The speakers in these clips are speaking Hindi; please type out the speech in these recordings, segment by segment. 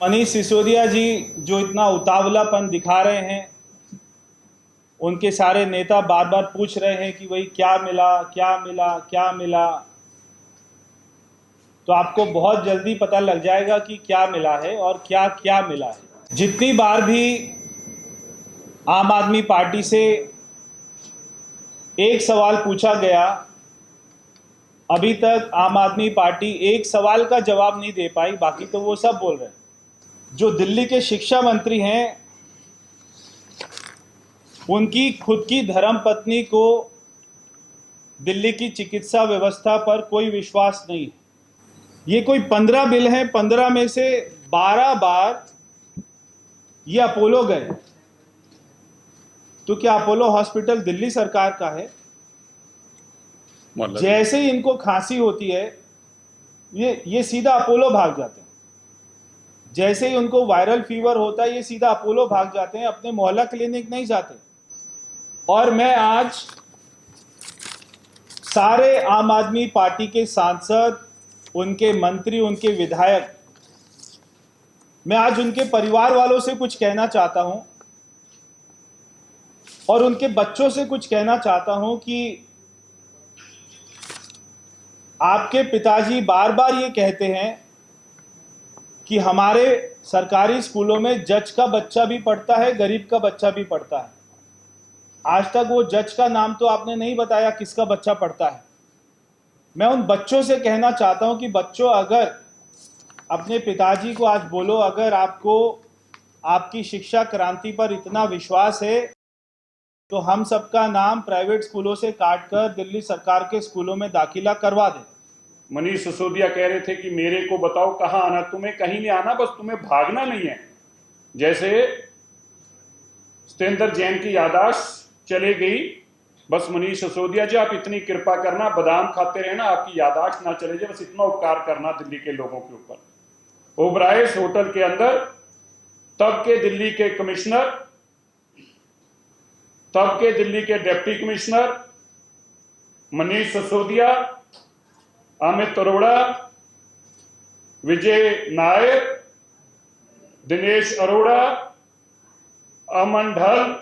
मनीष सिसोदिया जी जो इतना उतावलापन दिखा रहे हैं, उनके सारे नेता बार बार पूछ रहे हैं कि वही क्या मिला क्या मिला क्या मिला। तो आपको बहुत जल्दी पता लग जाएगा कि क्या मिला है और क्या क्या मिला है। जितनी बार भी आम आदमी पार्टी से एक सवाल पूछा गया, अभी तक आम आदमी पार्टी एक सवाल का जवाब नहीं दे पाई, बाकी तो वो सब बोल रहे हैं। जो दिल्ली के शिक्षा मंत्री हैं, उनकी खुद की धर्मपत्नी को दिल्ली की चिकित्सा व्यवस्था पर कोई विश्वास नहीं है। ये कोई 15 बिल हैं, 15 में से 12 बार ये अपोलो गए। तो क्या अपोलो हॉस्पिटल दिल्ली सरकार का है? जैसे ही इनको खांसी होती है, ये सीधा अपोलो भाग जाते हैं। जैसे ही उनको वायरल फीवर होता है, ये सीधा अपोलो भाग जाते हैं, अपने मोहल्ला क्लिनिक नहीं जाते। और मैं आज सारे आम आदमी पार्टी के सांसद, उनके मंत्री, उनके विधायक, मैं आज उनके परिवार वालों से कुछ कहना चाहता हूं और उनके बच्चों से कुछ कहना चाहता हूं कि आपके पिताजी बार बार ये कहते हैं कि हमारे सरकारी स्कूलों में जज का बच्चा भी पढ़ता है, गरीब का बच्चा भी पढ़ता है। आज तक वो जज का नाम तो आपने नहीं बताया, किसका बच्चा पढ़ता है। मैं उन बच्चों से कहना चाहता हूं कि बच्चों, अगर अपने पिताजी को आज बोलो, अगर आपको आपकी शिक्षा क्रांति पर इतना विश्वास है तो हम सबका नाम प्राइवेट स्कूलों से काटकर दिल्ली सरकार के स्कूलों में दाखिला करवा दें। मनीष सिसोदिया कह रहे थे कि मेरे को बताओ कहां आना, तुम्हें कहीं नहीं आना, बस तुम्हें भागना नहीं है। जैसे सत्येंद्र जैन की याददाश्त चले गई, बस मनीष सिसोदिया जी आप इतनी कृपा करना, बादाम खाते रहना, आपकी याददाश्त ना चले जाए, बस इतना उपकार करना दिल्ली के लोगों के ऊपर। ओबराइस होटल के अंदर तब के दिल्ली के कमिश्नर, तब के दिल्ली के डिप्टी कमिश्नर मनीष सिसोदिया, अमित अरोड़ा, विजय नायर, दिनेश अरोड़ा, अमन ढल,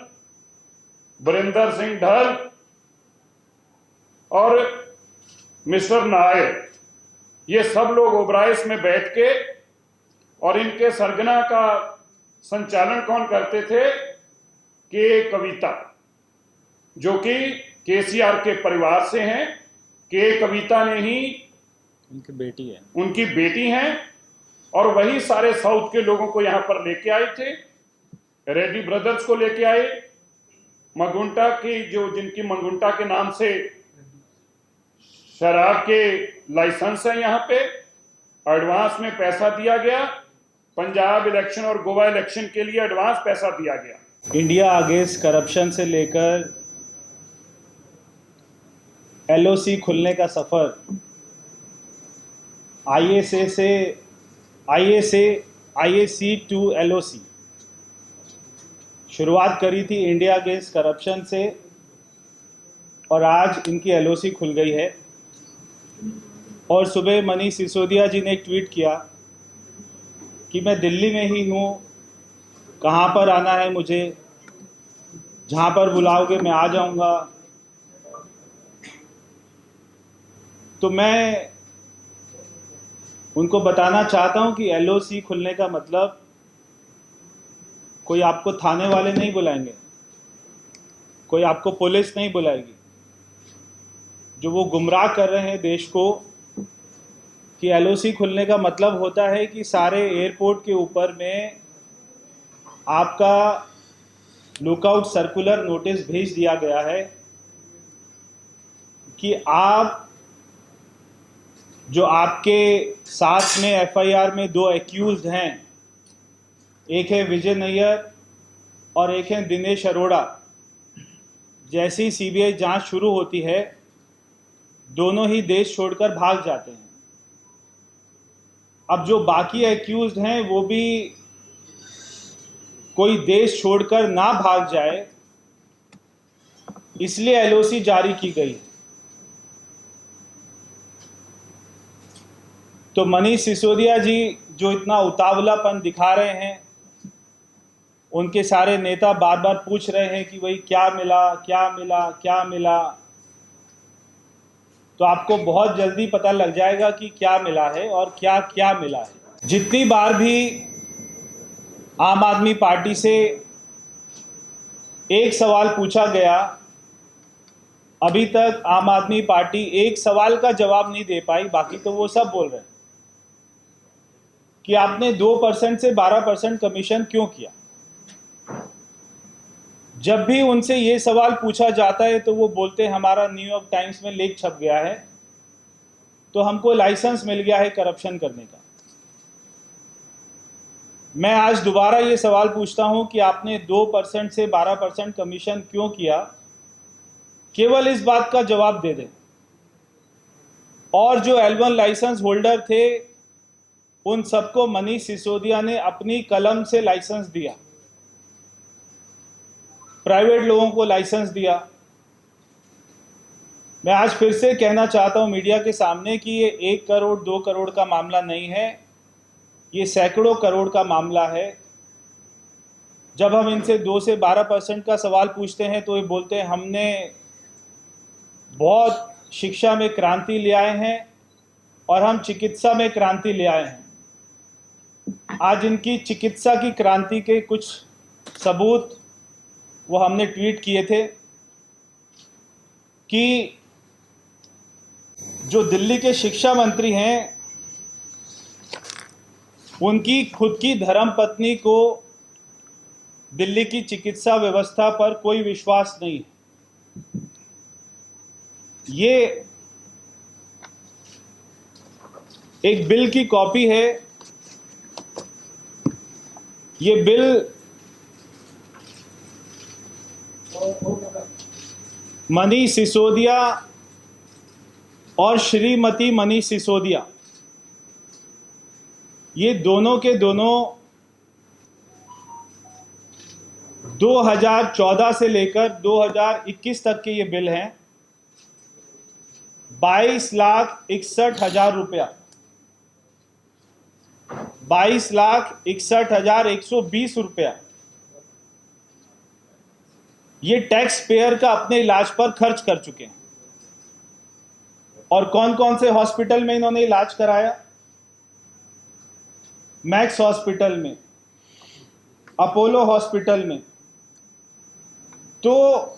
बरिंदर सिंह ढल और मिस्टर नायर, ये सब लोग ओबराइस में बैठ के, और इनके सरगना का संचालन कौन करते थे? के कविता, जो कि केसीआर के परिवार से हैं। के कविता ने ही उनकी बेटी हैं, और वही सारे साउथ के लोगों को यहां पर लेके आए थे। रेड्डी ब्रदर्स को लेके आए, मगुंटा की, जो जिनकी मगुंटा के नाम से शराब के लाइसेंस है, यहां पे एडवांस में पैसा दिया गया। पंजाब इलेक्शन और गोवा इलेक्शन के लिए एडवांस पैसा दिया गया। इंडिया अगेंस्ट करप्शन से लेकर एलओसी खुलने का सफर, आईएसी टू एलओसी, शुरुआत करी थी इंडिया अगेंस्ट करप्शन से, और आज इनकी एलओसी खुल गई है। और सुबह मनीष सिसोदिया जी ने एक ट्वीट किया कि मैं दिल्ली में ही हूँ, कहाँ पर आना है मुझे, जहाँ पर बुलाओगे मैं आ जाऊँगा। तो मैं उनको बताना चाहता हूँ कि एलओसी खुलने का मतलब कोई आपको थाने वाले नहीं बुलाएंगे, कोई आपको पुलिस नहीं बुलाएगी। जो वो गुमराह कर रहे हैं देश को कि एलओसी खुलने का मतलब होता है कि सारे एयरपोर्ट के ऊपर में आपका लुकआउट सर्कुलर नोटिस भेज दिया गया है कि आप, जो आपके साथ में एफआईआर में 2 एक्यूज्ड हैं, एक है विजय नायर और एक है दिनेश अरोड़ा, जैसे ही सीबीआई जांच शुरू होती है, दोनों ही देश छोड़कर भाग जाते हैं। अब जो बाकी एक्यूज्ड हैं, वो भी कोई देश छोड़कर ना भाग जाए, इसलिए एलओसी जारी की गई। तो मनीष सिसोदिया जी जो इतना उतावलापन दिखा रहे हैं, उनके सारे नेता बार बार पूछ रहे हैं कि वही क्या मिला क्या मिला क्या मिला, तो आपको बहुत जल्दी पता लग जाएगा कि क्या मिला है और क्या क्या मिला है। जितनी बार भी आम आदमी पार्टी से एक सवाल पूछा गया, अभी तक आम आदमी पार्टी एक सवाल का जवाब नहीं दे पाई, बाकी तो वो सब बोल रहे हैं कि आपने 2% से 12% कमीशन क्यों किया। जब भी उनसे ये सवाल पूछा जाता है तो वो बोलते हैं हमारा न्यूयॉर्क टाइम्स में लेख छप गया है, तो हमको लाइसेंस मिल गया है करप्शन करने का। मैं आज दोबारा ये सवाल पूछता हूं कि आपने 2% से 12% कमीशन क्यों किया, केवल इस बात का जवाब दे दें। और जो L1 लाइसेंस होल्डर थे उन सबको मनीष सिसोदिया ने अपनी कलम से लाइसेंस दिया, प्राइवेट लोगों को लाइसेंस दिया। मैं आज फिर से कहना चाहता हूं मीडिया के सामने कि ये 1 करोड़ 2 करोड़ का मामला नहीं है, ये सैकड़ों करोड़ का मामला है। जब हम इनसे 2 से 12% का सवाल पूछते हैं तो ये बोलते हैं हमने बहुत शिक्षा में क्रांति ले आए हैं और हम चिकित्सा में क्रांति ले आए हैं। आज इनकी चिकित्सा की क्रांति के कुछ सबूत वो हमने ट्वीट किए थे कि जो दिल्ली के शिक्षा मंत्री हैं उनकी खुद की धर्मपत्नी को दिल्ली की चिकित्सा व्यवस्था पर कोई विश्वास नहीं है। ये एक बिल की कॉपी है। ये बिल मनीष सिसोदिया और श्रीमती मनीष सिसोदिया, ये दोनों के दोनों 2014 से लेकर 2021 तक के ये बिल हैं। 22,61,000 रुपया, 22,61,120 रुपया ये टैक्स पेयर का अपने इलाज पर खर्च कर चुके हैं। और कौन कौन से हॉस्पिटल में इन्होंने इलाज कराया? मैक्स हॉस्पिटल में, अपोलो हॉस्पिटल में। तो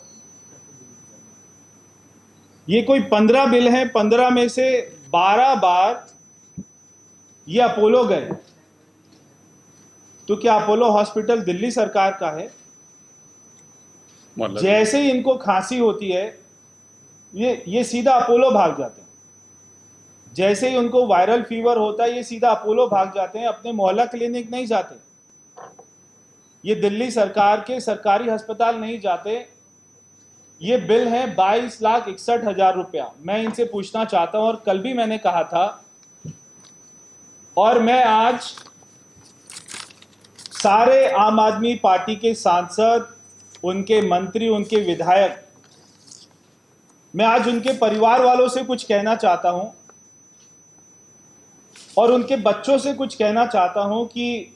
ये कोई 15 बिल हैं, 15 में से 12 बार ये अपोलो गए। तो क्या अपोलो हॉस्पिटल दिल्ली सरकार का है? जैसे ही इनको खांसी होती है ये सीधा अपोलो भाग जाते हैं। जैसे ही उनको वायरल फीवर होता है ये सीधा अपोलो भाग जाते हैं, अपने मोहल्ला क्लिनिक नहीं जाते, ये दिल्ली सरकार के सरकारी अस्पताल नहीं जाते। ये बिल है 22,61,000 रुपया। मैं इनसे पूछना चाहता हूं, और कल भी मैंने कहा था और मैं आज सारे आम आदमी पार्टी के सांसद, उनके मंत्री, उनके विधायक, मैं आज उनके परिवार वालों से कुछ कहना चाहता हूं और उनके बच्चों से कुछ कहना चाहता हूं कि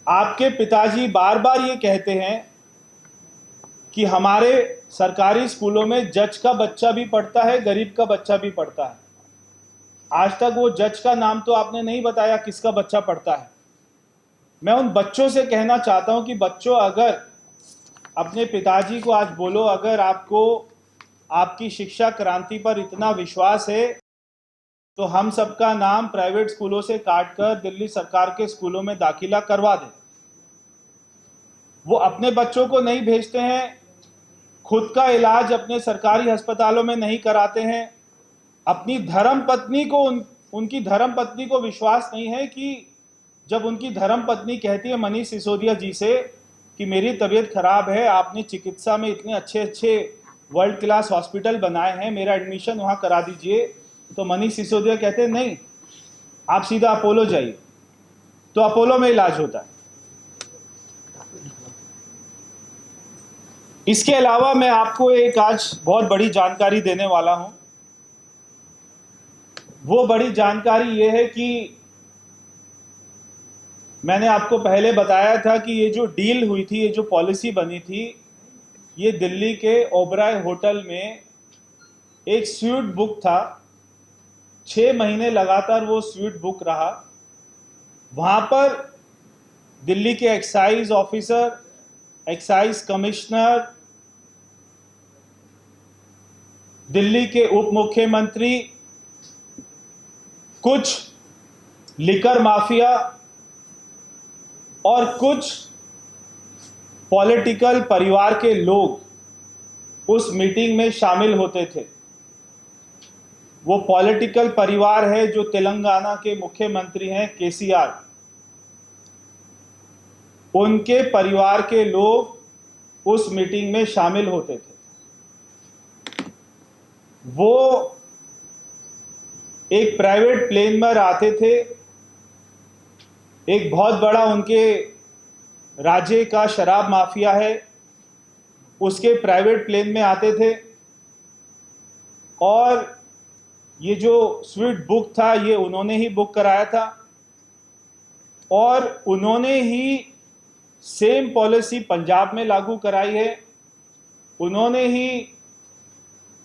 आपके पिताजी बार बार ये कहते हैं कि हमारे सरकारी स्कूलों में जज का बच्चा भी पढ़ता है, गरीब का बच्चा भी पढ़ता है। आज तक वो जज का नाम तो आपने नहीं बताया किसका बच्चा पढ़ता है। मैं उन बच्चों से कहना चाहता हूं कि बच्चों, अगर अपने पिताजी को आज बोलो, अगर आपको आपकी शिक्षा क्रांति पर इतना विश्वास है तो हम सबका नाम प्राइवेट स्कूलों से काटकर दिल्ली सरकार के स्कूलों में दाखिला करवा दें। वो अपने बच्चों को नहीं भेजते हैं, खुद का इलाज अपने सरकारी अस्पतालों में नहीं कराते हैं, अपनी धर्मपत्नी को उनकी धर्मपत्नी को विश्वास नहीं है कि जब उनकी धर्मपत्नी कहती है मनीष सिसोदिया जी से कि मेरी तबीयत खराब है, आपने चिकित्सा में इतने अच्छे अच्छे वर्ल्ड क्लास हॉस्पिटल बनाए हैं, मेरा एडमिशन वहां करा दीजिए, तो मनीष सिसोदिया कहते हैं नहीं, आप सीधा अपोलो जाइए। तो अपोलो में इलाज होता है। इसके अलावा मैं आपको एक आज बहुत बड़ी जानकारी देने वाला हूं। वो बड़ी जानकारी ये है कि मैंने आपको पहले बताया था कि ये जो डील हुई थी, ये जो पॉलिसी बनी थी, ये दिल्ली के ओबराय होटल में एक स्वीट बुक था। 6 महीने लगातार वो स्वीट बुक रहा। वहां पर दिल्ली के excise officer, excise commissioner, Delhi के उप मुख्यमंत्री, कुछ लिकर माफिया और कुछ पॉलिटिकल परिवार के लोग उस मीटिंग में शामिल होते थे। वो पॉलिटिकल परिवार है जो तेलंगाना के मुख्यमंत्री हैं केसीआर, उनके परिवार के लोग उस मीटिंग में शामिल होते थे। वो एक प्राइवेट प्लेन में आते थे। एक बहुत बड़ा उनके राज्य का शराब माफिया है, उसके प्राइवेट प्लेन में आते थे। और ये जो स्वीट बुक था, ये उन्होंने ही बुक कराया था और उन्होंने ही सेम पॉलिसी पंजाब में लागू कराई है। उन्होंने ही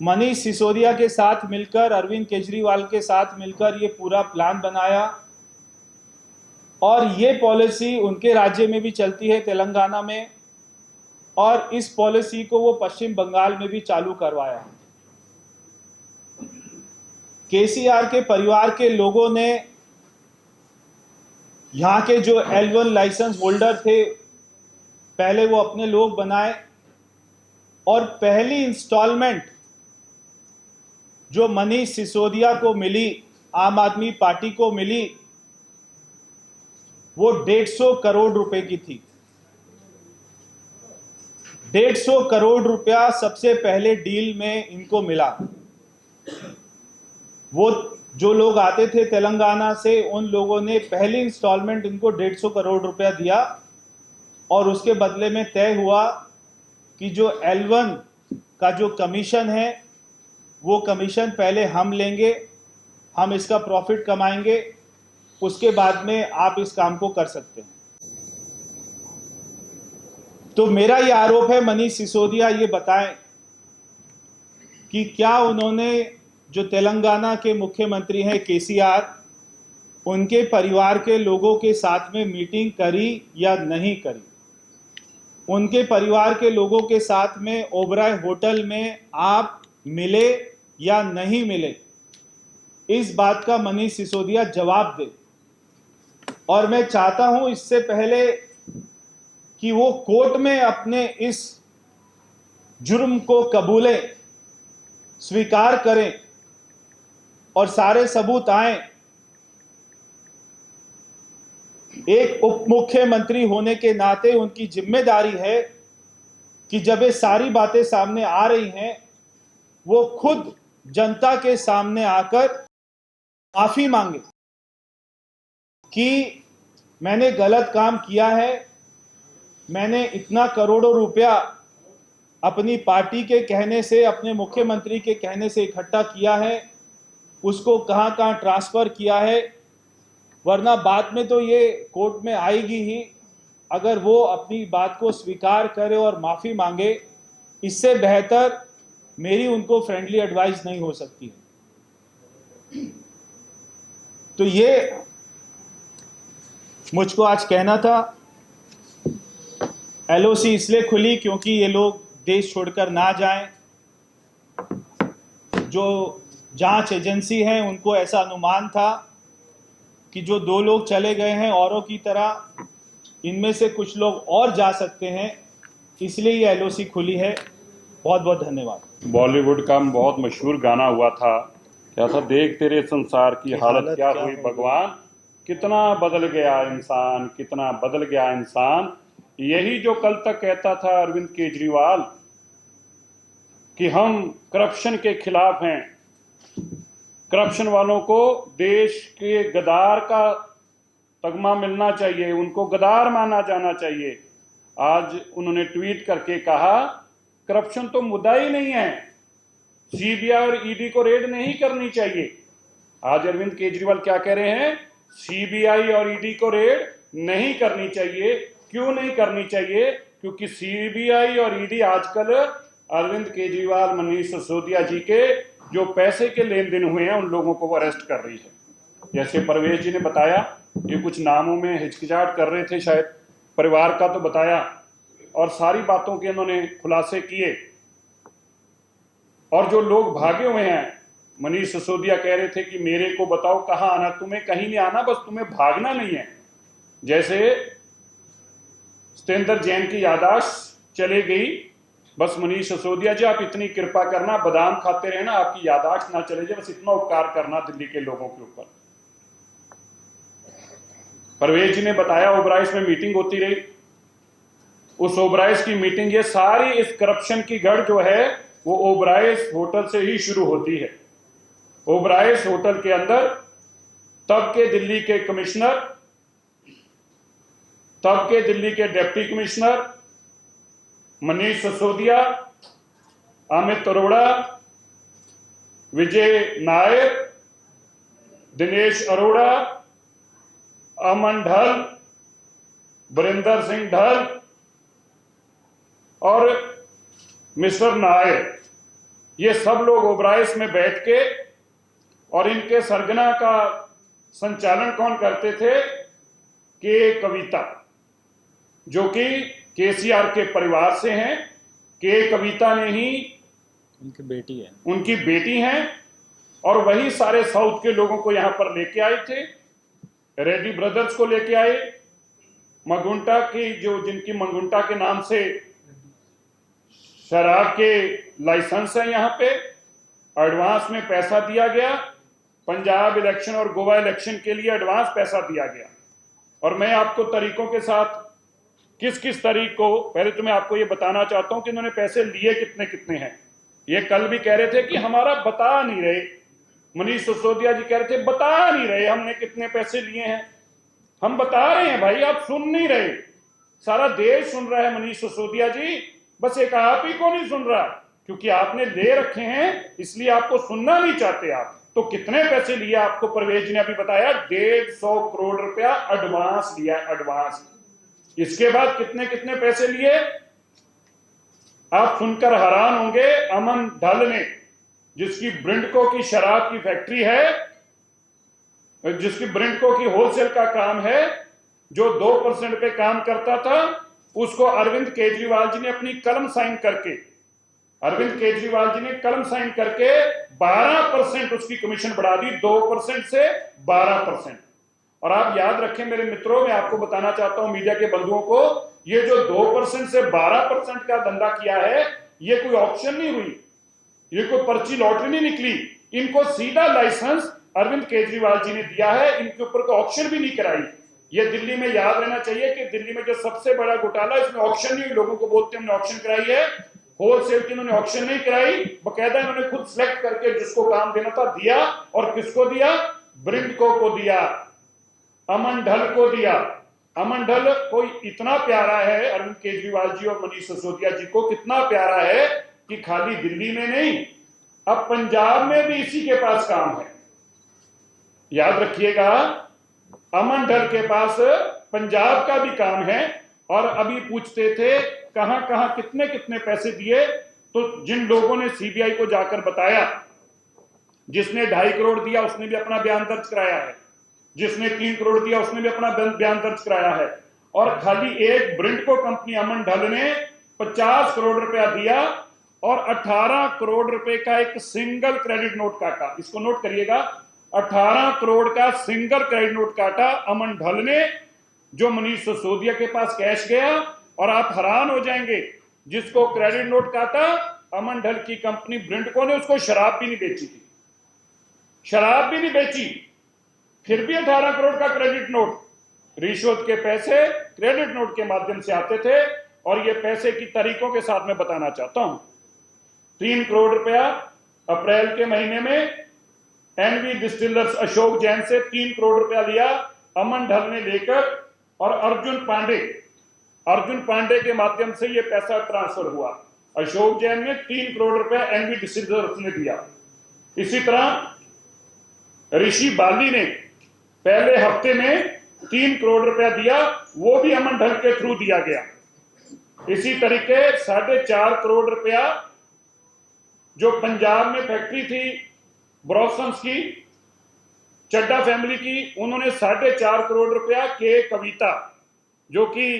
मनीष सिसोदिया के साथ मिलकर, अरविंद केजरीवाल के साथ मिलकर ये पूरा प्लान बनाया और ये पॉलिसी उनके राज्य में भी चलती है, तेलंगाना में, और इस पॉलिसी को वो पश्चिम बंगाल में भी चालू करवाया। केसीआर के परिवार के लोगों ने, यहाँ के जो L1 लाइसेंस होल्डर थे, पहले वो अपने लोग बनाए और पहली इंस्टॉलमेंट जो मनीष सिसोदिया को मिली, आम आदमी पार्टी को मिली, वो 150 करोड़ रुपए की थी। 150 करोड़ रुपया सबसे पहले डील में इनको मिला। वो जो लोग आते थे तेलंगाना से, उन लोगों ने पहली इंस्टॉलमेंट इनको 150 करोड़ रुपया दिया और उसके बदले में तय हुआ कि जो L1 का जो कमीशन है, वो कमीशन पहले हम लेंगे, हम इसका प्रॉफिट कमाएंगे, उसके बाद में आप इस काम को कर सकते हैं। तो मेरा ये आरोप है, मनीष सिसोदिया ये बताएं कि क्या उन्होंने, जो तेलंगाना के मुख्यमंत्री हैं केसीआर, उनके परिवार के लोगों के साथ में मीटिंग करी या नहीं करी। उनके परिवार के लोगों के साथ में ओबराय होटल में आप मिले या नहीं मिले, इस बात का मनीष सिसोदिया जवाब दे। और मैं चाहता हूं इससे पहले कि वो कोर्ट में अपने इस जुर्म को कबूलें, स्वीकार करें और सारे सबूत आए। एक उप मुख्यमंत्री होने के नाते उनकी जिम्मेदारी है कि जब ये सारी बातें सामने आ रही हैं, वो खुद जनता के सामने आकर माफी मांगे कि मैंने गलत काम किया है, मैंने इतना करोड़ों रुपया अपनी पार्टी के कहने से, अपने मुख्यमंत्री के कहने से इकट्ठा किया है, उसको कहां कहां ट्रांसफर किया है, वरना बाद में तो ये कोर्ट में आएगी ही। अगर वो अपनी बात को स्वीकार करे और माफी मांगे, इससे बेहतर मेरी उनको फ्रेंडली एडवाइस नहीं हो सकती है। तो ये मुझको आज कहना था। LOC इसलिए खुली क्योंकि ये लोग देश छोड़कर ना जाएं। जो जांच एजेंसी है, उनको ऐसा अनुमान था कि जो 2 लोग चले गए हैं औरों की तरह, इनमें से कुछ लोग और जा सकते हैं, इसलिए ये LOC खुली है। बहुत बहुत धन्यवाद। बॉलीवुड का बहुत मशहूर गाना हुआ था, क्या था, देख तेरे संसार की हालत क्या हुई भगवान, कितना बदल गया इंसान, कितना बदल गया इंसान। यही जो कल तक कहता था अरविंद केजरीवाल कि हम करप्शन के खिलाफ हैं, करप्शन वालों को देश के गद्दार का तगमा मिलना चाहिए, उनको गद्दार माना जाना चाहिए। आज उन्होंने ट्वीट करके कहा करप्शन तो मुद्दा ही नहीं है, सीबीआई और ईडी को रेड नहीं करनी चाहिए। आज अरविंद केजरीवाल क्या कह रहे हैं? सीबीआई और ईडी को रेड नहीं करनी चाहिए। क्यों नहीं करनी चाहिए? क्योंकि सीबीआई और ईडी आजकल अरविंद केजरीवाल, मनीष सिसोदिया जी के जो पैसे के लेन देन हुए हैं उन लोगों को वो अरेस्ट कर रही है। जैसे परवेश जी ने बताया, ये कुछ नामों में हिचकिचाहट कर रहे थे, शायद परिवार का तो बताया, और सारी बातों के उन्होंने खुलासे किए। और जो लोग भागे हुए हैं, मनीष सिसोदिया कह रहे थे कि मेरे को बताओ कहां आना, तुम्हें कहीं नहीं आना, बस तुम्हें भागना नहीं है। जैसे सत्येंद्र जैन की याददाश्त चले गई, बस मनीष सिसोदिया जी आप इतनी कृपा करना, बादाम खाते रहना, आपकी याददाश्त ना चले जाए, बस इतना उपकार करना दिल्ली के लोगों के ऊपर। परवेज जी ने बताया ओबराइस में मीटिंग होती रही, उस ओबराइस की मीटिंग, ये सारी इस करप्शन की गढ़ जो है वो ओबराइस होटल से ही शुरू होती है। ओबराइस होटल के अंदर तब के दिल्ली के कमिश्नर, तब के दिल्ली के डिप्टी कमिश्नर मनीष सिसोदिया, अमित अरोड़ा, विजय नायर, दिनेश अरोड़ा, अमन ढल, बरिंदर सिंह ढल और मिस्टर नायर, ये सब लोग ओबराइस में बैठ के, और इनके सरगना का संचालन कौन करते थे? के कविता, जो कि केसीआर के परिवार से हैं। के कविता ने ही, उनकी बेटी हैं, और वही सारे साउथ के लोगों को यहां पर लेके आए थे। रेड्डी ब्रदर्स को लेके आए, मगुंटा की, जो जिनकी मगुंटा के नाम से शराब के लाइसेंस है, यहां पे एडवांस में पैसा दिया गया। पंजाब इलेक्शन और गोवा इलेक्शन के लिए एडवांस पैसा दिया गया। और मैं आपको तरीकों के साथ किस किस तरीक को, पहले तो मैं आपको ये बताना चाहता हूं कि इन्होंने पैसे लिए कितने कितने हैं। ये कल भी कह रहे थे कि हमारा बता नहीं रहे, मनीष सिसोदिया जी कह रहे थे बता नहीं रहे हमने कितने पैसे लिए हैं। हम बता रहे हैं भाई, आप सुन नहीं रहे। सारा देश सुन रहा है मनीष सिसोदिया जी, बस एक आप ही को नहीं सुन रहा, क्योंकि आपने ले रखे हैं इसलिए आपको सुनना नहीं चाहते आप। तो कितने पैसे लिए आपको परवेज ने अभी बताया, 150 करोड़ रुपया एडवांस लिया, एडवांस। इसके बाद कितने कितने पैसे लिए आप सुनकर हैरान होंगे। अमन ढल ने, जिसकी ब्रिंडको की शराब की फैक्ट्री है, जिसकी ब्रिंडको की होलसेल का काम है, जो 2% पे काम करता था, उसको अरविंद केजरीवाल जी ने अपनी कलम साइन करके, अरविंद केजरीवाल जी ने कलम साइन करके 12% उसकी कमीशन बढ़ा दी, 2% से 12%। और आप याद रखें मेरे मित्रों, मैं आपको बताना चाहता हूं, मीडिया के बंधुओं को, ये जो 2% से 12% का धंधा किया है, ये कोई ऑप्शन नहीं हुई, ये कोई पर्ची लॉटरी नहीं निकली, इनको सीधा लाइसेंस अरविंद केजरीवाल जी ने दिया है, इनके ऊपर कोई ऑप्शन भी नहीं कराई। ये दिल्ली में याद रहना चाहिए कि दिल्ली में जो सबसे बड़ा घोटाला, इसमें ऑप्शन नहीं हुई। लोगों को बोलते हमने ऑप्शन कराई है, होलसेल की इन्होंने ऑप्शन नहीं कराई, बकायदा इन्होंने खुद सिलेक्ट करके जिसको काम देना था दिया। और किसको दिया? ब्रिंडको को दिया, अमन ढल को दिया। अमन ढल कोई इतना प्यारा है अरविंद केजरीवाल जी और मनीष सिसोदिया जी को, कितना प्यारा है कि खाली दिल्ली में नहीं, अब पंजाब में भी इसी के पास काम है। याद रखिएगा, अमन ढल के पास पंजाब का भी काम है। और अभी पूछते थे कहां कहां कितने कितने पैसे दिए, तो जिन लोगों ने सीबीआई को जाकर बताया, जिसने 2.5 करोड़ दिया उसने भी अपना बयान दर्ज कराया है, जिसने 3 करोड़ दिया उसने भी अपना बयान दर्ज कराया है। और खाली एक ब्रिंडको कंपनी अमन ढल ने 50 करोड़ रुपया दिया और 18 करोड़ रुपए का एक सिंगल क्रेडिट नोट काटा। इसको नोट करिएगा, 18 करोड़ का सिंगल क्रेडिट नोट काटा अमन ढल ने, जो मनीष सिसोदिया के पास कैश गया। और आप हैरान हो जाएंगे, जिसको क्रेडिट नोट काटा अमन ढल की कंपनी ब्रिंडको ने, उसको शराब भी नहीं बेची थी, शराब भी नहीं बेची, फिर भी 18 करोड़ का क्रेडिट नोट। रिश्वत के पैसे क्रेडिट नोट के माध्यम से आते थे। और ये पैसे की तरीकों के साथ मैं बताना चाहता हूं। 3 करोड़ रुपया अप्रैल के महीने में एनवी डिस्टिलर्स अशोक जैन से 3 करोड़ रुपया लिया अमन ढल ने लेकर, और अर्जुन पांडे के माध्यम से यह पैसा ट्रांसफर हुआ। अशोक जैन ने 3 करोड़ रुपया एनवी डिस्टिलर्स ने दिया। इसी तरह ऋषि बाली ने पहले हफ्ते में 3 करोड़ रुपया दिया, वो भी अमन ढंग के थ्रू दिया गया। इसी तरीके 4.5 करोड़ रुपया जो पंजाब में फैक्ट्री थी ब्रॉसन्स की, चड्डा फैमिली की, उन्होंने 4.5 करोड़ रुपया के कविता जो कि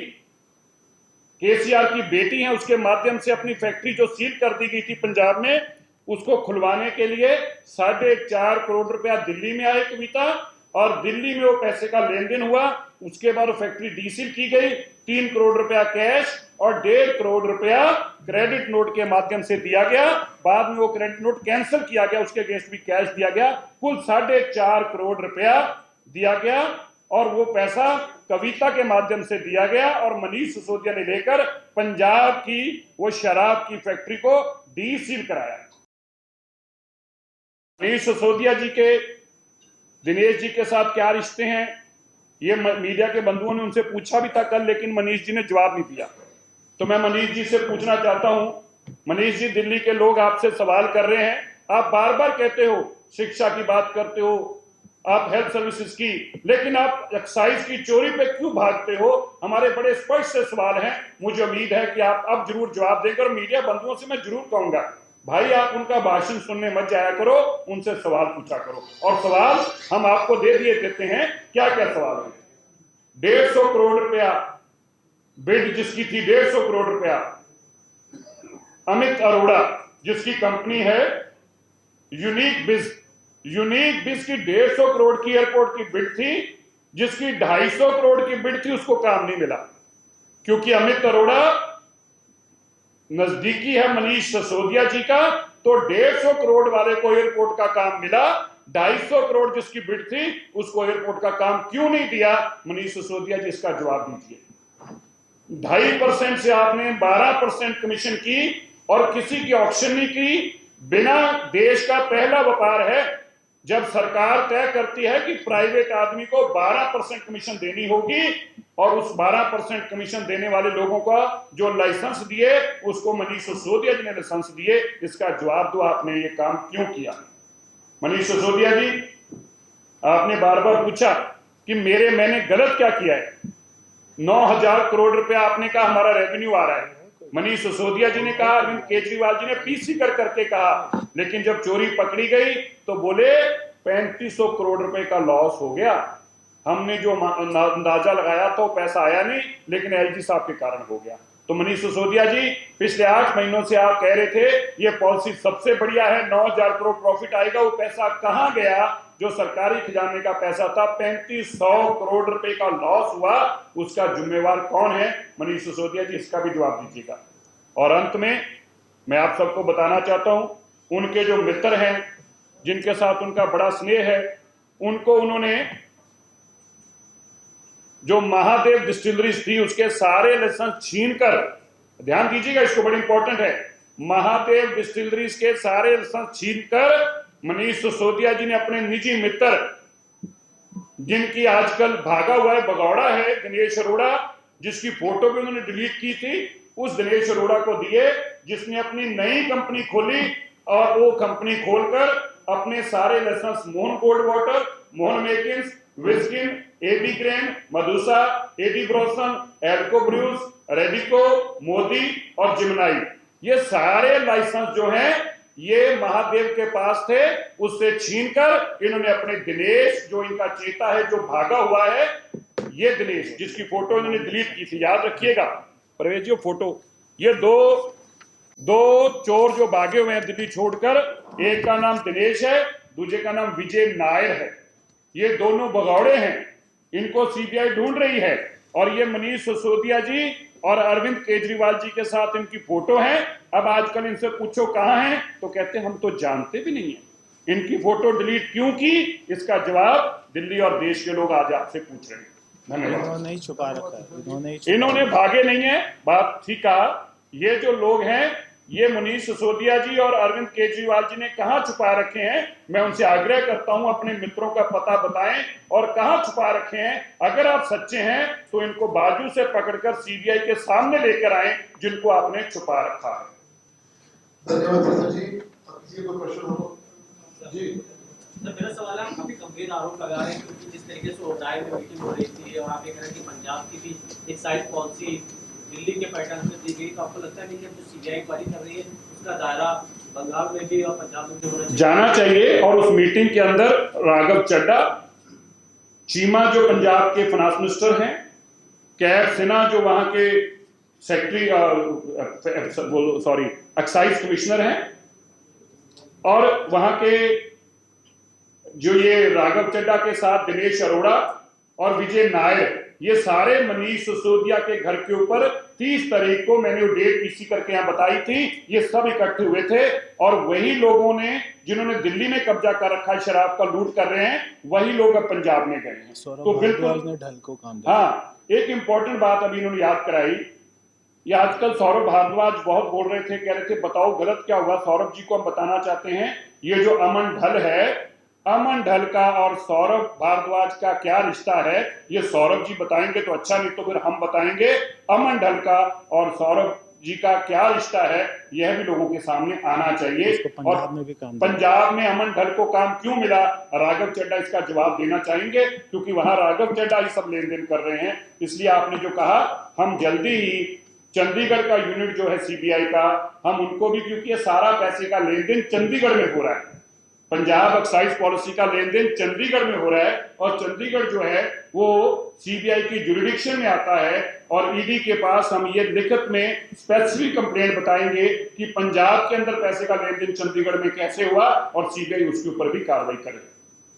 केसीआर की बेटी है, उसके माध्यम से अपनी फैक्ट्री जो सील कर दी गई थी पंजाब में, उसको खुलवाने के लिए 4.5 करोड़ रुपया दिल्ली में आए कविता, और दिल्ली में वो पैसे का लेन देन हुआ। उसके बाद फैक्ट्री डीसील की गई, 3 करोड़ रुपया कैश और 1.5 करोड़ रुपया क्रेडिट नोट के माध्यम से दिया गया। बाद में वो क्रेडिट नोट कैंसिल किया गया, उसके अगेंस्ट भी कैश दिया गया। कुल 4.5 करोड़ रुपया दिया गया और वो पैसा कविता के माध्यम से दिया गया और मनीष सिसोदिया ने लेकर पंजाब की वो शराब की फैक्ट्री को डीसील कराया। मनीष सिसोदिया जी के दिनेश जी के साथ क्या रिश्ते हैं, ये मीडिया के बंधुओं ने उनसे पूछा भी था कल, लेकिन मनीष जी ने जवाब नहीं दिया। तो मैं मनीष जी से पूछना चाहता हूं, मनीष जी, दिल्ली के लोग आपसे सवाल कर रहे हैं, आप बार बार कहते हो शिक्षा की बात करते हो, आप हेल्थ सर्विसेज की, लेकिन आप एक्साइज की चोरी पे क्यों भागते हो? हमारे बड़े स्पष्ट से सवाल हैं। मुझे उम्मीद है कि आप अब जरूर जवाब देंगे और मीडिया बंधुओं से मैं जरूर कहूंगा, भाई आप उनका भाषण सुनने मत जाया करो, उनसे सवाल पूछा करो। और सवाल हम आपको दे दिए देते हैं, क्या क्या सवाल है। 150 करोड़ रुपया बिड जिसकी थी, 150 करोड़ रुपया अमित अरोड़ा जिसकी कंपनी है यूनिक बिज की 150 करोड़ की एयरपोर्ट की बिड थी, जिसकी 250 करोड़ की बिड थी, उसको काम नहीं मिला क्योंकि अमित अरोड़ा नजदीकी है मनीष सिसोदिया जी का। तो 150 करोड़ वाले को एयरपोर्ट का काम मिला, 250 करोड़ जिसकी बिड थी उसको एयरपोर्ट का काम क्यों नहीं दिया? मनीष सिसोदिया जी इसका जवाब दीजिए। 2.5% से आपने 12% कमीशन की और किसी की ऑक्शन नहीं की। बिना देश का पहला व्यापार है जब सरकार तय करती है कि प्राइवेट आदमी को 12% कमीशन देनी होगी और उस 12% कमीशन देने वाले लोगों का जो लाइसेंस दिए उसको मनीष सिसोदिया जी ने लाइसेंस दिए। इसका जवाब दो, आपने ये काम क्यों किया? मनीष सिसोदिया जी, आपने बार बार पूछा कि मैंने गलत क्या किया है। 9,000 करोड़ रुपया आपने कहा हमारा रेवेन्यू आ रहा है। मनीष सिसोदिया जी ने कहा, अरविंद केजरीवाल जी ने पीसी कर करके कहा, लेकिन जब चोरी पकड़ी गई तो बोले 3500 करोड़ रुपए का लॉस हो गया। हमने जो अंदाजा लगाया था वो पैसा आया नहीं, लेकिन एलजी साहब के कारण हो गया। तो मनीष सिसोदिया जी, पिछले 8 महीनों से आप कह रहे थे ये पॉलिसी सबसे बढ़िया है, 9,000 करोड़ प्रॉफिट आएगा, वो पैसा कहां गया? जो सरकारी खजाने का पैसा था, 3500 करोड़ रुपए का लॉस हुआ, उसका जिम्मेवार कौन है? मनीष सिसोदिया जी, इसका भी जवाब दीजिएगा। और अंत में मैं आप सबको बताना चाहता हूं, उनके जो मित्र हैं जिनके साथ उनका बड़ा स्नेह है, उनको उन्होंने जो महादेव डिस्टिलरीज थी उसके सारे लाइसेंस छीनकर, ध्यान दीजिएगा इसको, बड़ा इंपॉर्टेंट है, महादेव डिस्टिलरीज के सारे लाइसेंस छीनकर मनीष सिसोदिया जी ने अपने निजी मित्र, जिनकी आजकल भागा हुआ है भगौड़ा है, दिनेश अरोड़ा, जिसकी फोटो भी उन्होंने डिलीट की थी, उस दिनेश अरोड़ा को दिए, जिसने अपनी नई कंपनी खोली और वो कंपनी खोलकर अपने सारे licence Mohan cold water, Mohan Meakins, विस्किन, एबी ग्रेन, मधुसा, एडी ब्रॉसन, एल्को ब्रूज, रेडिको, मोदी और जिमनाई, ये सारे लाइसेंस जो हैं ये महादेव के पास थे, उससे छीनकर इन्होंने अपने दिनेश, जो इनका चेता है, जो भागा हुआ है, ये दिनेश जिसकी फोटो इन्होंने डिलीट की थी, याद रखिएगा परवेज जी फोटो, ये दो चोर जो भागे हुए हैं दिल्ली छोड़कर, एक का नाम दिनेश है, दूसरे का नाम विजय नायर है। ये दोनों भगौड़े हैं, इनको सीबीआई ढूंढ रही है और ये मनीष सिसोदिया जी और अरविंद केजरीवाल जी के साथ इनकी फोटो है। अब आजकल इनसे पूछो कहां हैं तो कहते हम तो जानते भी नहीं है। इनकी फोटो डिलीट क्यों की, इसका जवाब दिल्ली और देश के लोग आज आपसे पूछ रहे हैं। धन्यवाद। इन्होंने छुपा रखा है, इन्होंने भागे नहीं है, बात ठीक कहा। ये जो लोग हैं ये मनीष सिसोदिया जी और अरविंद केजरीवाल जी ने कहां छुपा रखे हैं? मैं उनसे आग्रह करता हूं अपने मित्रों का पता बताएं और कहां छुपा रखे हैं। अगर आप सच्चे हैं तो इनको बाजू से पकड़कर सीबीआई के सामने लेकर आए जिनको आपने छुपा रखा है। धन्यवाद जी। किसी को प्रश्न हो जी? सर मेरा सवाल है, काफी गंभीर आरोप लगा रहे हैं क्योंकि जिस तरीके से ओबराय में मीटिंग हो रही थी और आप ये कह रहे हैं कि पंजाब की भी एक साइड पॉलिसी दिल्ली के पैटर्न से दी गई, तो आपको लगता है कि जब जो सीबीआई इंक्वायरी कर रही है उसका दायरा बंगाल में भी और पंजाब में भी होना चाहिए? जाना चाहिए। और उस मीटिंग के अंदर राघव चड्ढा, चीमा जो पंजाब के फाइनेंस मिनिस्टर हैं, कैब सिन्हा जो वहां के सेक्रेटरी एक्साइज कमिश्नर हैं, और वहां के जो ये राघव चड्ढा के साथ दिनेश अरोड़ा और विजय नायर, ये सारे मनीष सिसोदिया के घर के ऊपर 30 तारीख को मैंने वो डेट इसी करके यहां बताई थी, ये सब इकट्ठे हुए थे। और वही लोगों ने जिन्होंने दिल्ली में कब्जा कर रखा है, शराब का लूट कर रहे हैं, वही लोग अब पंजाब में गए हैं। तो बिल्कुल ढल को काम हाँ, एक इंपॉर्टेंट बात अभी इन्होंने याद कराई। ये आजकल सौरभ भारद्वाज बहुत बोल रहे थे, कह रहे थे बताओ गलत क्या हुआ। सौरभ जी को हम बताना चाहते हैं, ये जो अमन ढल है, अमन ढल का और सौरभ भारद्वाज का क्या रिश्ता है, ये सौरभ जी बताएंगे तो अच्छा, नहीं तो फिर हम बताएंगे। अमन ढल का और सौरभ जी का क्या रिश्ता है, यह भी लोगों के सामने आना चाहिए। पंजाब में भी काम पंजाब में अमन ढल को काम क्यों मिला, राघव चड्ढा इसका जवाब देना चाहेंगे, क्योंकि वहां राघव चड्ढा ही सब लेन देन कर रहे हैं। इसलिए आपने जो कहा, हम जल्दी ही चंडीगढ़ का यूनिट जो है सीबीआई का, हम उनको भी, क्योंकि ये सारा पैसे का लेन देन चंडीगढ़ में हो रहा है, पंजाब एक्साइज पॉलिसी का लेन देन चंडीगढ़ में हो रहा है, और चंडीगढ़ जो है वो सीबीआई की जुरिडिक्शन में आता है। और ईडी के पास हम ये लिखित में स्पेसिफिक कंप्लेंट बताएंगे कि पंजाब के अंदर पैसे का लेन देन चंडीगढ़ में कैसे हुआ, और सीबीआई उसके ऊपर भी कार्रवाई करे।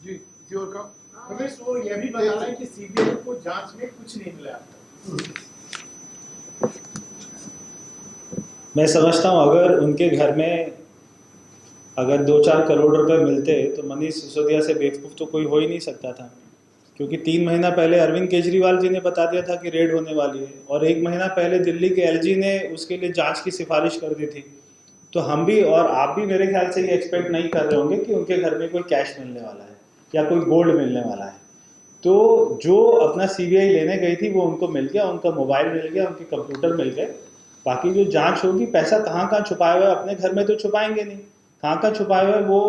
जी जी, और का रमेश, वो ये भी बता रहा है कि सीबीआई को जांच में कुछ नहीं मिला। मैं समझता हूँ अगर उनके घर में अगर 2-4 करोड़ रुपए मिलते तो मनीष सिसोदिया से बेवकूफ़ तो कोई हो ही नहीं सकता था, क्योंकि 3 महीना पहले अरविंद केजरीवाल जी ने बता दिया था कि रेड होने वाली है, और 1 महीना पहले दिल्ली के एलजी ने उसके लिए जांच की सिफारिश कर दी थी। तो हम भी और आप भी मेरे ख्याल से ये एक्सपेक्ट नहीं कर रहे होंगे कि उनके घर में कोई कैश मिलने वाला है या कोई गोल्ड मिलने वाला है। तो जो अपना सीबीआई लेने गई थी वो उनको मिल गया, उनका मोबाइल मिल गया, उनके कंप्यूटर मिल गए। बाकी जो जांच होगी, पैसा कहाँ कहाँ छुपाया हुआ है, अपने घर में तो छुपाएंगे नहीं, कहाँ कहाँ छुपाए हुए वो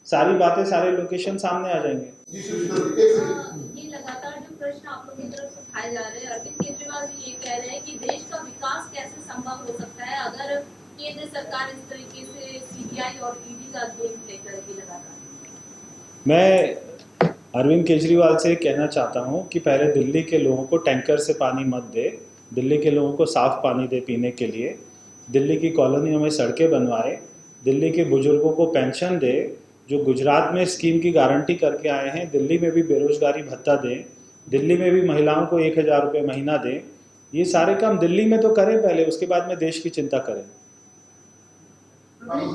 सारी बातें, सारे लोकेशन सामने आ जाएंगे। ये लगातार जो प्रश्न आप लोगों की तरफ से उठाए जा रहे हैं, अरविंद केजरीवाल जी ये कह रहे हैं कि देश का विकास कैसे संभव हो सकता है अगर केंद्र सरकार इस तरीके से सीबीआई और ईडी का गेम प्ले करेगी लगातार। मैं अरविंद केजरीवाल से कहना चाहता हूँ कि पहले दिल्ली के लोगों को टैंकर से पानी मत दे, दिल्ली के लोगों को साफ पानी दे पीने के लिए, दिल्ली की कॉलोनियों में सड़कें बनवाए, दिल्ली के बुजुर्गों को पेंशन दे, जो गुजरात में स्कीम की गारंटी करके आए हैं, दिल्ली में भी बेरोजगारी भत्ता दें, दिल्ली में भी महिलाओं को 1000 रुपये महीना दें। ये सारे काम दिल्ली में तो करें पहले, उसके बाद में देश की चिंता करें।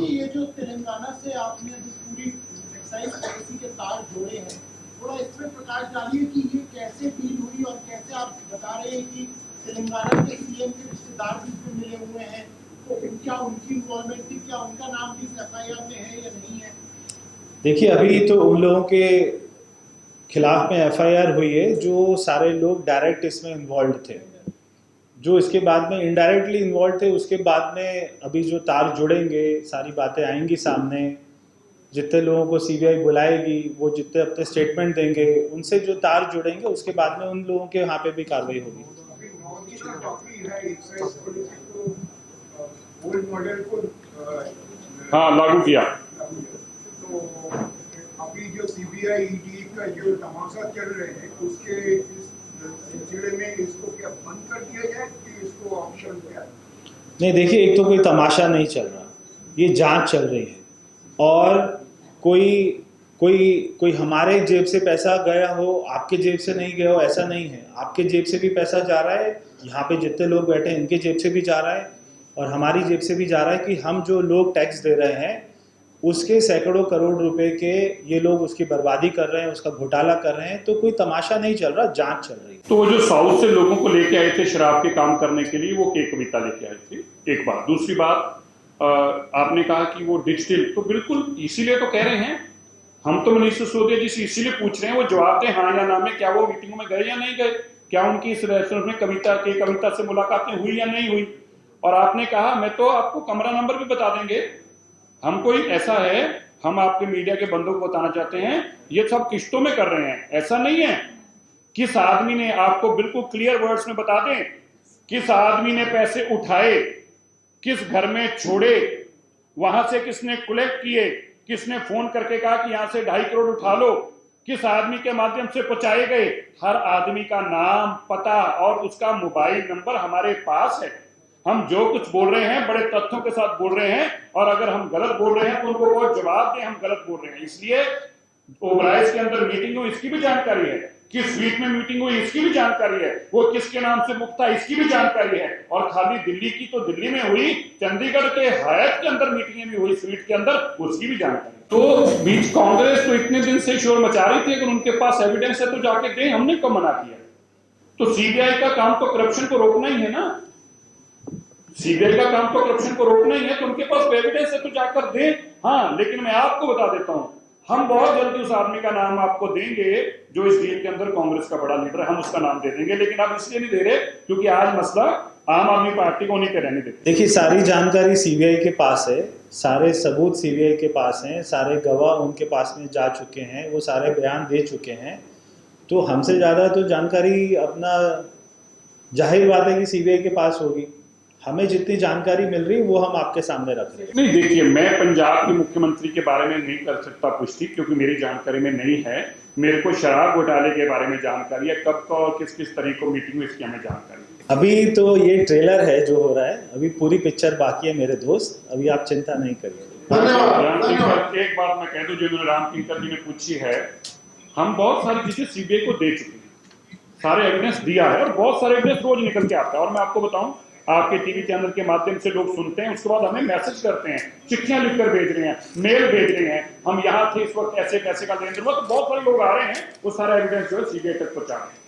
ये जो तेलंगाना से आपने जो पूरी एक्साइज पॉलिसी के तार जोड़े हैं, थोड़ा इसमें प्रकाश डालिए कि ये कैसे डील हुई, और कैसे आप बता रहे हैं कि तेलंगाना के सीएम के रिश्तेदार भी इसमें मिले हुए हैं, तो क्या उनकी इन्वॉल्वमेंट थी, क्या उनका नाम भी एफआईआर में है या नहीं है? देखिए, अभी तो उन लोगों के खिलाफ में एफआईआर हुई है जो सारे लोग डायरेक्ट इसमें इन्वॉल्व थे, जो इसके बाद में इनडायरेक्टली इन्वॉल्व थे उसके बाद में अभी जो तार जुड़ेंगे, सारी बातें आएंगी सामने, जितने लोगों को सीबीआई बुलाएगी, वो जितने अपने स्टेटमेंट देंगे, उनसे जो तार जुड़ेंगे उसके बाद में उन लोगों के यहाँ पे भी कार्रवाई होगी। हाँ, लागू किया। तो अभी जो सीबीआई ईडी का जो तमाशा चल रहे हैं, उसके इस सिलसिले में इसको क्या बंद कर दिया जाए कि इसको ऑप्शन क्या? नहीं, देखिए, एक तो कोई तमाशा नहीं चल रहा, ये जांच चल रही है, और कोई हमारे जेब से पैसा गया हो, आपके जेब से नहीं गया हो, ऐसा नहीं है। आपके जेब से भी पैसा जा रहा है, यहाँ पे जितने लोग बैठे हैं इनके जेब से भी जा रहा है, और हमारी जेब से भी जा रहा है कि हम जो लोग टैक्स दे रहे हैं उसके सैकड़ों करोड़ रुपए के ये लोग उसकी बर्बादी कर रहे हैं, उसका घोटाला कर रहे हैं। तो कोई तमाशा नहीं चल रहा, जांच चल रही है। तो वो जो साउथ से लोगों को लेके आए थे शराब के काम करने के लिए, वो के कविता लेके आए थे, एक बात। दूसरी बात, आपने कहा कि वो डिजिटल, तो बिल्कुल इसीलिए तो कह रहे हैं हम, तो मनीष सिसोदिया जी से इसीलिए पूछ रहे हैं वो जवाब दें हाँ या ना में, क्या वो मीटिंगों में गए या नहीं गए, क्या उनकी इस रेस्टोरेंट में कविता से मुलाकातें हुई या नहीं हुई। और आपने कहा मैं तो आपको कमरा नंबर भी बता देंगे, हम कोई ऐसा है हम आपके मीडिया के बंदों को बताना चाहते हैं, ये सब किश्तों में कर रहे हैं। ऐसा नहीं है। किस आदमी ने, आपको बिल्कुल क्लियर वर्ड्स में बता दें, किस आदमी ने पैसे उठाए, किस घर में छोड़े, वहां से किसने कलेक्ट किए, किसने फोन करके कहा कि यहां से 2.5 करोड़ उठा लो, किस आदमी के माध्यम से पहुंचाए गए, हर आदमी का नाम, पता और उसका मोबाइल नंबर हमारे पास है। हम जो कुछ बोल रहे हैं बड़े तथ्यों के साथ बोल रहे हैं, और अगर हम गलत बोल रहे हैं तो उनको बहुत जवाब दें हम गलत बोल रहे हैं। इसलिए ओबराइज के अंदर मीटिंग हुई इसकी भी जानकारी है, किस स्वीट में मीटिंग हुई इसकी भी जानकारी है, वो किसके नाम से बुक था इसकी भी जानकारी है। और खाली दिल्ली की तो दिल्ली में हुई, चंडीगढ़ के हयात के अंदर मीटिंगें भी हुई स्वीट के अंदर, उसकी भी जानकारी। तो बीच कांग्रेस तो इतने दिन से शोर मचा रही थी, अगर उनके पास एविडेंस है तो जाके दें, हमने कब मना किया। तो सीबीआई का काम तो करप्शन को रोकना ही है ना, सीबीआई का काम तो करप्शन को रोकना ही है, तो उनके पास एविडेंस है तो जाकर दें। हाँ, लेकिन मैं आपको बता देता हूं, हम बहुत जल्दी उस आदमी का नाम आपको देंगे जो इस डील के अंदर कांग्रेस का बड़ा लीडर है, हम उसका नाम दे देंगे। लेकिन आप इसलिए नहीं दे रहे क्योंकि आज मसला आम आदमी पार्टी को नहीं रहने देते। देखिए, सारी जानकारी सीबीआई के पास है, सारे सबूत सीबीआई के पास हैं, सारे गवाह उनके पास में जा चुके हैं, वो सारे बयान दे चुके हैं। तो हमसे ज़्यादा तो जानकारी अपना जाहिर बात है कि सीबीआई के पास होगी। हमें जितनी जानकारी मिल रही वो हम आपके सामने रख रहे हैं। नहीं, देखिए, मैं पंजाब के मुख्यमंत्री के बारे में नहीं कर सकता पुष्टि, क्योंकि मेरी जानकारी में नहीं है। मेरे को शराब घोटाले के बारे में जानकारी है, कब का और किस किस तरीके को मीटिंग हुई इसकी हमें जानकारी है। अभी तो ये ट्रेलर है जो हो रहा है, अभी पूरी पिक्चर बाकी है मेरे दोस्त, अभी आप चिंता नहीं करिए। राम किंकर, एक बात मैं कह दूं, जिन्होंने राम किंकर जी ने पूछी है, हम बहुत सारी चीजें सीबीआई को दे चुके हैं, सारे एविडेंस दिया है, और बहुत सारे एविडेंस रोज निकल के आता है। और मैं आपको बताऊं, आपके टीवी चैनल के माध्यम से लोग सुनते हैं, उसके बाद हमें मैसेज करते हैं, चिट्ठियां लिखकर भेज रहे हैं, मेल भेज रहे हैं, हम यहाँ थे इस वक्त, ऐसे पैसे का लेन देन हुआ। तो बहुत सारे लोग आ रहे हैं, वो सारा एविडेंस जो है सीबीआई तक पहुंचा रहे हैं।